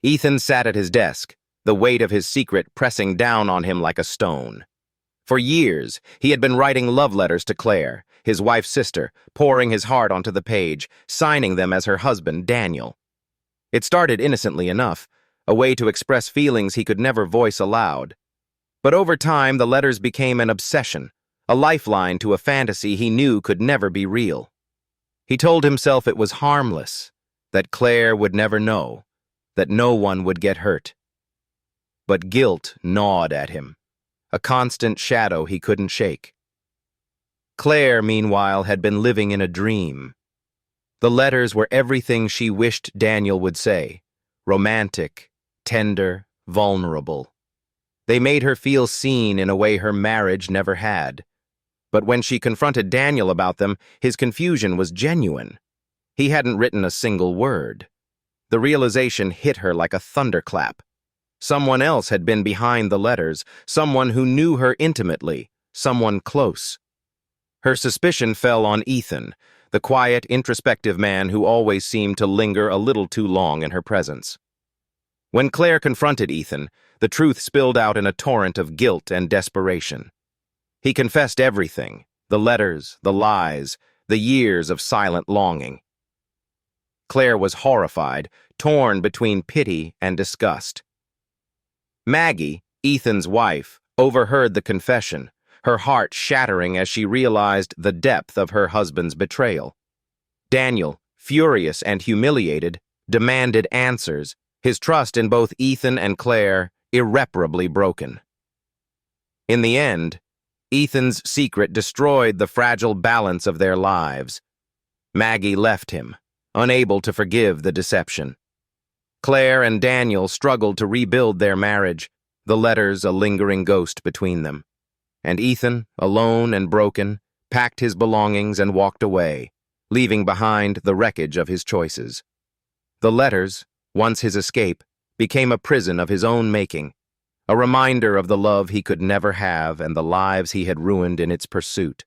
Ethan sat at his desk, the weight of his secret pressing down on him like a stone. For years, he had been writing love letters to Claire, his wife's sister, pouring his heart onto the page, signing them as her husband, Daniel. It started innocently enough, a way to express feelings he could never voice aloud. But over time, the letters became an obsession, a lifeline to a fantasy he knew could never be real. He told himself it was harmless, that Claire would never know, that no one would get hurt. But guilt gnawed at him, a constant shadow he couldn't shake. Claire, meanwhile, had been living in a dream. The letters were everything she wished Daniel would say, romantic, tender, vulnerable. They made her feel seen in a way her marriage never had. But when she confronted Daniel about them, his confusion was genuine. He hadn't written a single word. The realization hit her like a thunderclap. Someone else had been behind the letters, someone who knew her intimately, someone close. Her suspicion fell on Ethan, the quiet, introspective man who always seemed to linger a little too long in her presence. When Claire confronted Ethan, the truth spilled out in a torrent of guilt and desperation. He confessed everything, the letters, the lies, the years of silent longing. Claire was horrified, torn between pity and disgust. Maggie, Ethan's wife, overheard the confession, her heart shattering as she realized the depth of her husband's betrayal. Daniel, furious and humiliated, demanded answers, his trust in both Ethan and Claire irreparably broken. In the end, Ethan's secret destroyed the fragile balance of their lives. Maggie left him, unable to forgive the deception. Claire and Daniel struggled to rebuild their marriage, the letters a lingering ghost between them. And Ethan, alone and broken, packed his belongings and walked away, leaving behind the wreckage of his choices. The letters, once his escape, became a prison of his own making, a reminder of the love he could never have and the lives he had ruined in its pursuit.